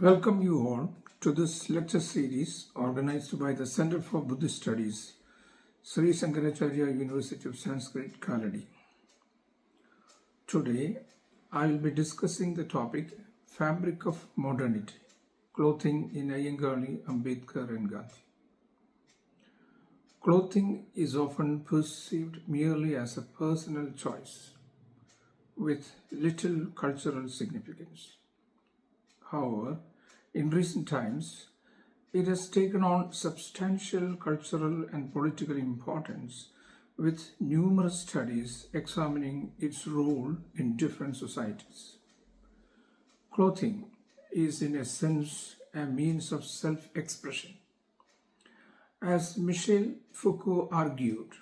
Welcome you all to this lecture series organized by the Center for Buddhist Studies, Sri Shankaracharya University of Sanskrit, Kaladi. Today, I will be discussing the topic Fabric of Modernity, Clothing in Ayyankali, Ambedkar and Gandhi. Clothing is often perceived merely as a personal choice with little cultural significance. However, in recent times, it has taken on substantial cultural and political importance with numerous studies examining its role in different societies. Clothing is in a sense a means of self-expression. As Michel Foucault argued,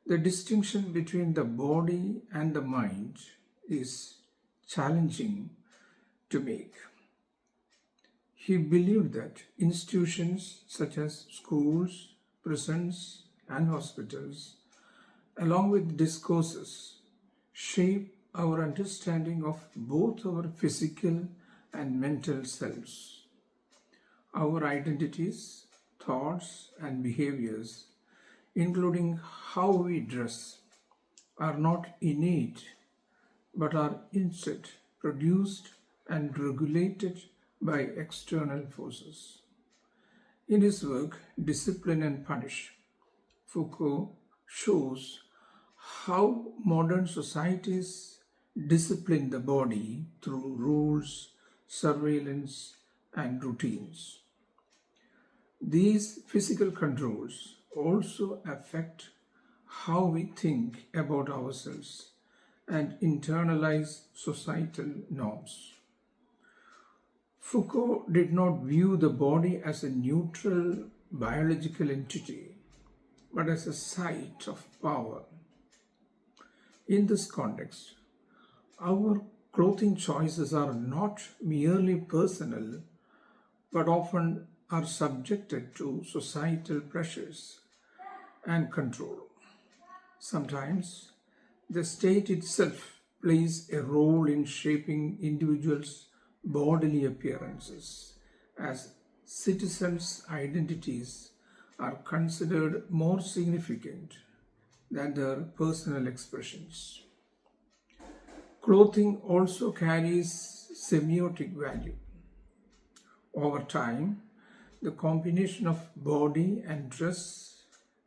the distinction between the body and the mind is challenging to make. He believed that institutions such as schools, prisons, and hospitals, along with discourses, shape our understanding of both our physical and mental selves. Our identities, thoughts, and behaviors, including how we dress, are not innate but are instead produced and regulated by external forces. In his work, Discipline and Punish, Foucault shows how modern societies discipline the body through rules, surveillance, and routines. These physical controls also affect how we think about ourselves and internalize societal norms. Foucault did not view the body as a neutral biological entity, but as a site of power. In this context, our clothing choices are not merely personal, but often are subjected to societal pressures and control. Sometimes, the state itself plays a role in shaping individuals' bodily appearances, as citizens' identities are considered more significant than their personal expressions. Clothing also carries semiotic value. Over time, the combination of body and dress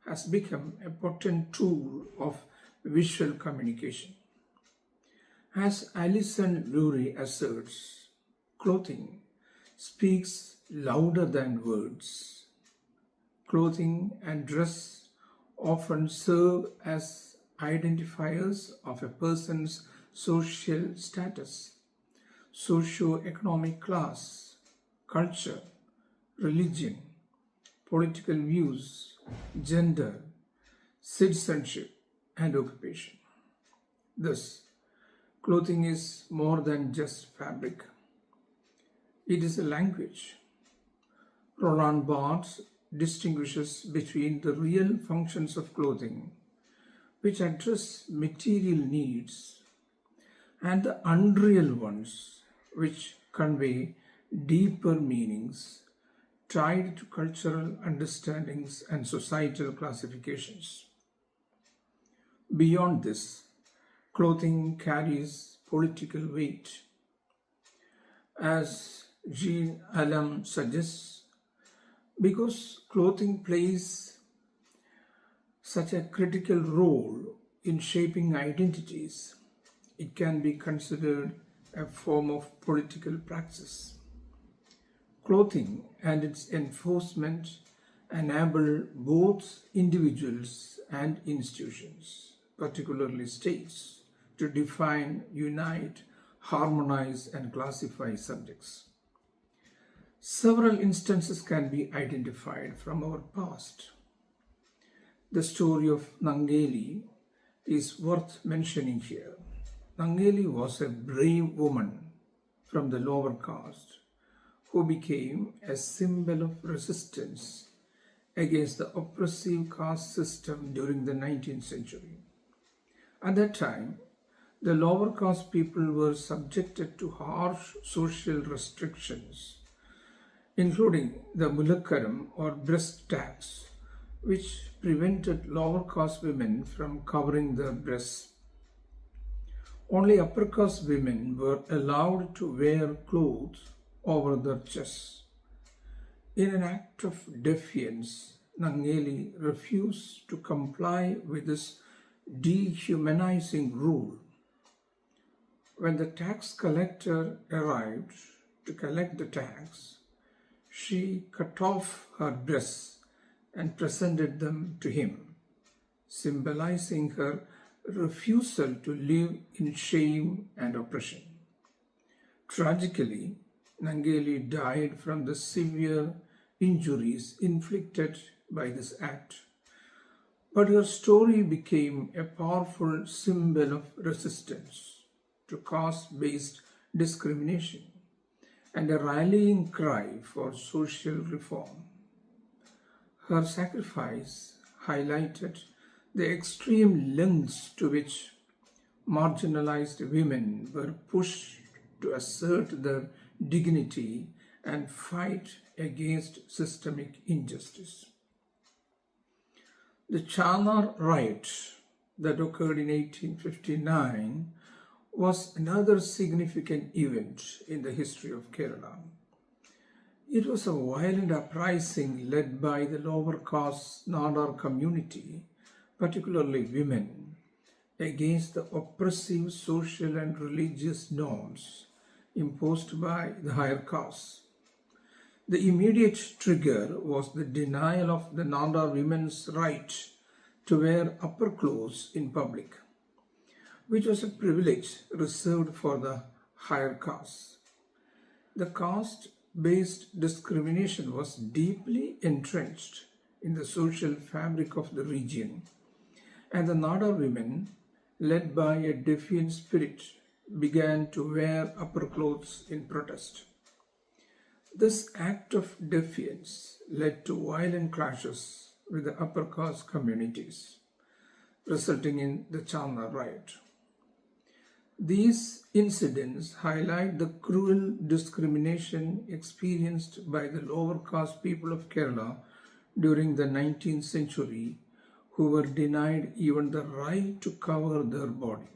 has become a potent tool of visual communication. As Alison Lurie asserts, clothing speaks louder than words. Clothing and dress often serve as identifiers of a person's social status, socio-economic class, culture, religion, political views, gender, citizenship, and occupation. Thus, clothing is more than just fabric. It is a language. Roland Barthes distinguishes between the real functions of clothing, which address material needs, and the unreal ones, which convey deeper meanings tied to cultural understandings and societal classifications. Beyond this, clothing carries political weight. As Jean Allen suggests, because clothing plays such a critical role in shaping identities, it can be considered a form of political praxis. Clothing and its enforcement enable both individuals and institutions, particularly states, to define, unite, harmonize, and classify subjects. Several instances can be identified from our past. The story of Nangeli is worth mentioning here. Nangeli was a brave woman from the lower caste who became a symbol of resistance against the oppressive caste system during the 19th century. At that time, the lower caste people were subjected to harsh social restrictions, including the mulakaram or breast tax, which prevented lower caste women from covering their breasts. Only upper caste women were allowed to wear clothes over their chests. In an act of defiance, Nangeli refused to comply with this dehumanizing rule. When the tax collector arrived to collect the tax, she cut off her breasts and presented them to him, symbolizing her refusal to live in shame and oppression. Tragically, Nangeli died from the severe injuries inflicted by this act, but her story became a powerful symbol of resistance to caste-based discrimination and a rallying cry for social reform. Her sacrifice highlighted the extreme lengths to which marginalized women were pushed to assert their dignity and fight against systemic injustice. The Chalar riot that occurred in 1859 was another significant event in the history of Kerala. It was a violent uprising led by the lower caste Nadar community, particularly women, against the oppressive social and religious norms imposed by the higher castes. The immediate trigger was the denial of the Nadar women's right to wear upper clothes in public, which was a privilege reserved for the higher castes. The caste-based discrimination was deeply entrenched in the social fabric of the region, and the Nadar women, led by a defiant spirit, began to wear upper clothes in protest. This act of defiance led to violent clashes with the upper caste communities, resulting in the Chalar riot. These incidents highlight the cruel discrimination experienced by the lower caste people of Kerala during the 19th century, who were denied even the right to cover their body.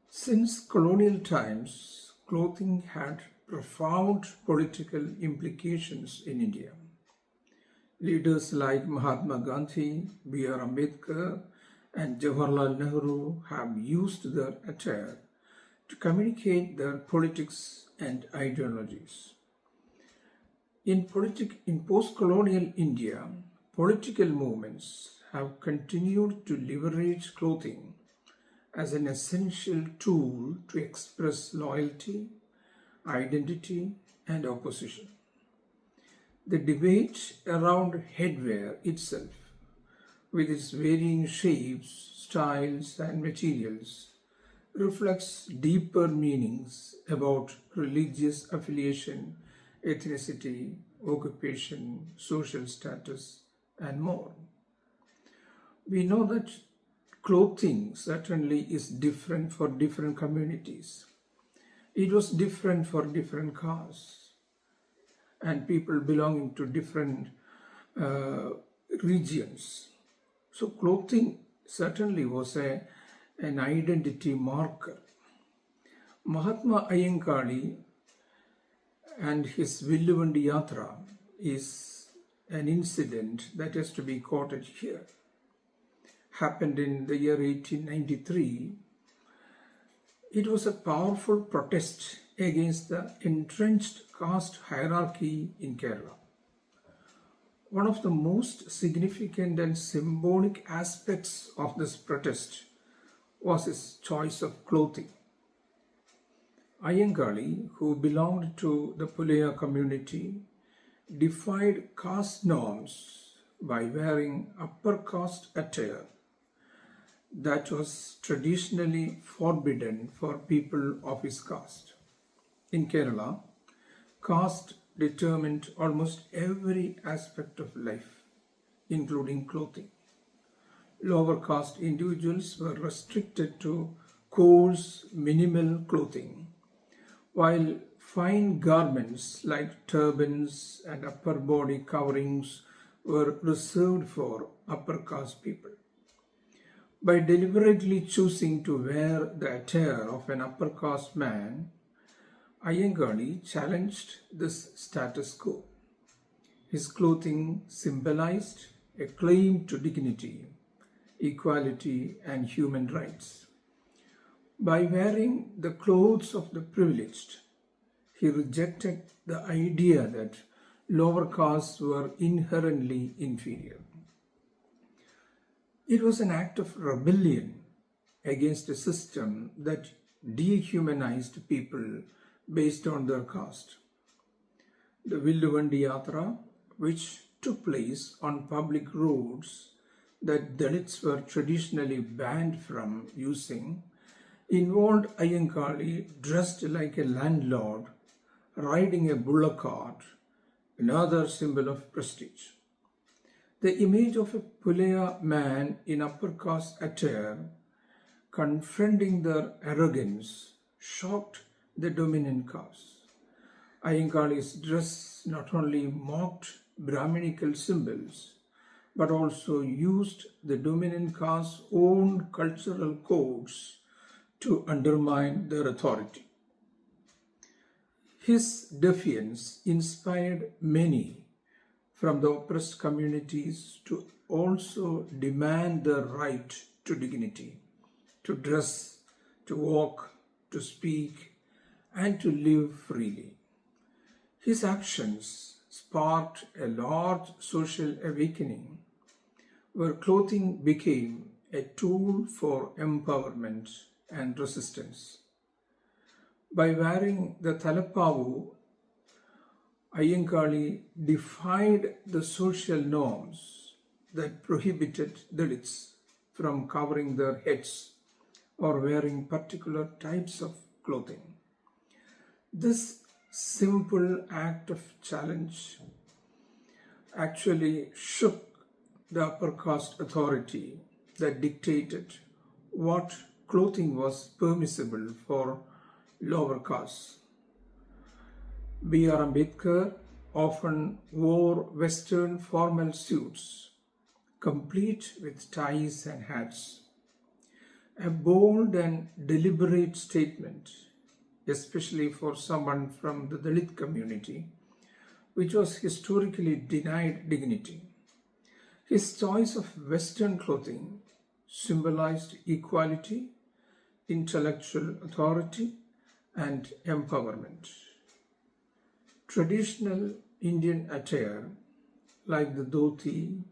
Since colonial times, clothing had profound political implications in India. Leaders like Mahatma Gandhi, B.R. Ambedkar, and Jawaharlal Nehru have used their attire to communicate their politics and ideologies. In post-colonial India, political movements have continued to leverage clothing as an essential tool to express loyalty, identity, and opposition. The debate around headwear itself, with its varying shapes, styles, and materials, reflects deeper meanings about religious affiliation, ethnicity, occupation, social status, and more. We know that clothing certainly is different for different communities. It was different for different castes and people belonging to different regions. So clothing certainly was an identity marker. Mahatma Ayyankali and his Villuvandi Yatra is an incident that has to be quoted here. Happened in the year 1893. It was a powerful protest against the entrenched caste hierarchy in Kerala. One of the most significant and symbolic aspects of this protest was his choice of clothing. Ayyankali, who belonged to the Pulaya community, defied caste norms by wearing upper caste attire that was traditionally forbidden for people of his caste. In Kerala, caste determined almost every aspect of life, including clothing. lower caste individuals were restricted to coarse, minimal clothing, while fine garments like turbans and upper body coverings were reserved for upper caste people. By deliberately choosing to wear the attire of an upper caste man, Ayyankali challenged this status quo. His clothing symbolized a claim to dignity, equality, and human rights. By wearing the clothes of the privileged, he rejected the idea that lower castes were inherently inferior. It was an act of rebellion against a system that dehumanized people based on their caste. The Villuvandi Yatra, which took place on public roads that Dalits were traditionally banned from using, involved Ayyankali dressed like a landlord riding a bullock cart, another symbol of prestige. The image of a Pulaya man in upper caste attire confronting their arrogance shocked the dominant caste. Ayyankali's dress not only mocked Brahminical symbols but also used the dominant caste's own cultural codes to undermine their authority. His defiance inspired many from the oppressed communities to also demand their right to dignity, to dress, to walk, to speak, and to live freely. His actions sparked a large social awakening where clothing became a tool for empowerment and resistance. By wearing the Thalappavu, Ayyankali defied the social norms that prohibited Dalits from covering their heads or wearing particular types of clothing. This simple act of challenge actually shook the upper caste authority that dictated what clothing was permissible for lower castes. B.R. Ambedkar often wore Western formal suits, complete with ties and hats. A bold and deliberate statement, especially for someone from the Dalit community, which was historically denied dignity. His choice of Western clothing symbolized equality, intellectual authority, and empowerment. Traditional Indian attire, like the dhoti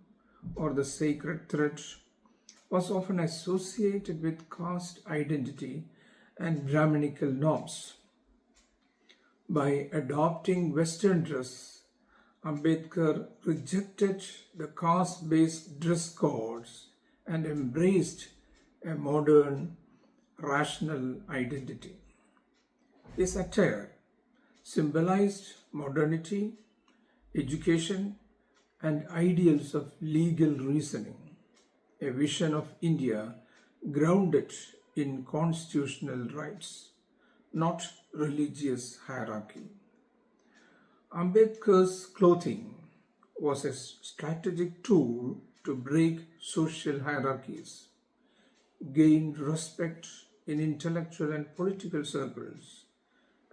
or the sacred thread, was often associated with caste identity and Brahminical norms. By adopting Western dress, Ambedkar rejected the caste-based dress codes and embraced a modern, rational identity. His attire symbolized modernity, education, and ideals of legal reasoning, a vision of India grounded in constitutional rights, not religious hierarchy. Ambedkar's clothing was a strategic tool to break social hierarchies, gain respect in intellectual and political circles,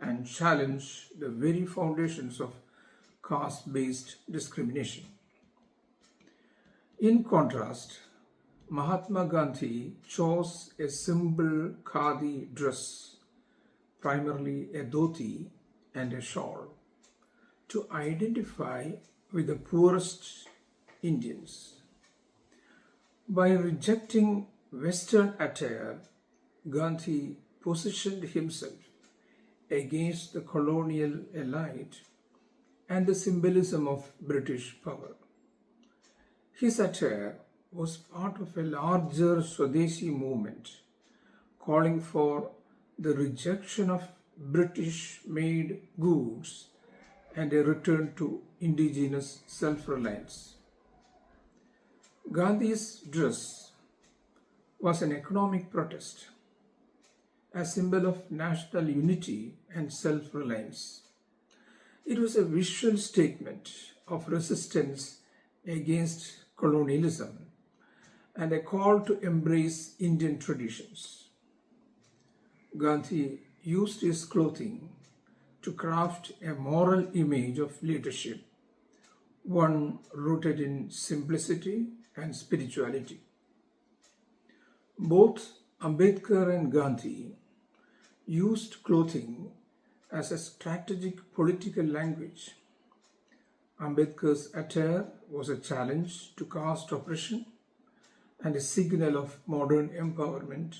and challenge the very foundations of caste-based discrimination. In contrast, Mahatma Gandhi chose a simple khadi dress, primarily a dhoti and a shawl, to identify with the poorest Indians. By rejecting Western attire, Gandhi positioned himself against the colonial elite and the symbolism of British power. His attire was part of a larger Swadeshi movement calling for the rejection of British-made goods and a return to indigenous self-reliance. Gandhi's dress was an economic protest, a symbol of national unity and self-reliance. It was a visual statement of resistance against colonialism and a call to embrace Indian traditions. Gandhi used his clothing to craft a moral image of leadership, one rooted in simplicity and spirituality. Both Ambedkar and Gandhi used clothing as a strategic political language. Ambedkar's attire was a challenge to caste oppression and a signal of modern empowerment,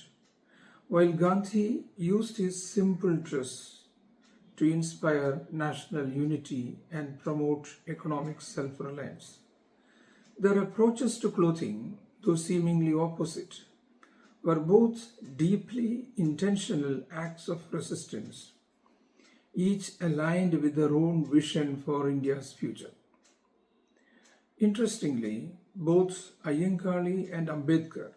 while Gandhi used his simple dress to inspire national unity and promote economic self-reliance. Their approaches to clothing, though seemingly opposite, were both deeply intentional acts of resistance, each aligned with their own vision for India's future. Interestingly, both Ayyankali and Ambedkar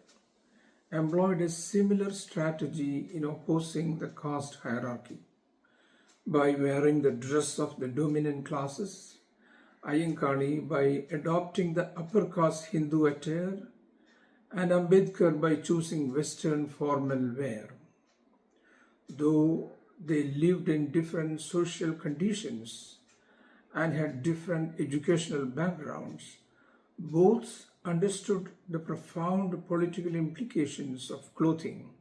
employed a similar strategy in opposing the caste hierarchy. By wearing the dress of the dominant classes, Ayyankali by adopting the upper caste Hindu attire, and Ambedkar by choosing Western formal wear. Though they lived in different social conditions and had different educational backgrounds, both understood the profound political implications of clothing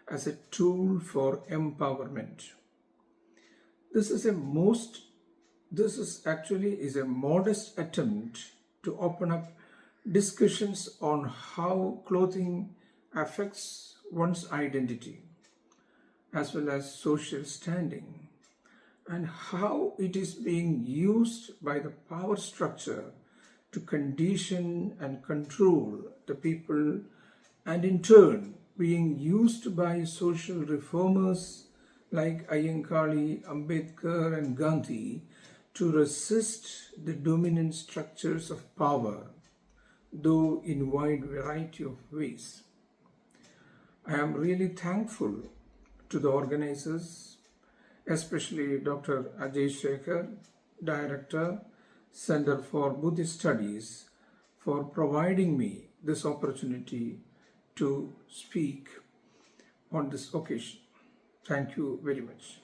as a tool for empowerment. This is a modest attempt to open up discussions on how clothing affects one's identity as well as social standing, and how it is being used by the power structure to condition and control the people, and in turn being used by social reformers like Ayyankali, Ambedkar and Gandhi to resist the dominant structures of power, though in wide variety of ways. I am really thankful to the organizers, especially Dr. Ajayakumar, Director, Center for Buddhist Studies, for providing me this opportunity to speak on this occasion. Thank you very much.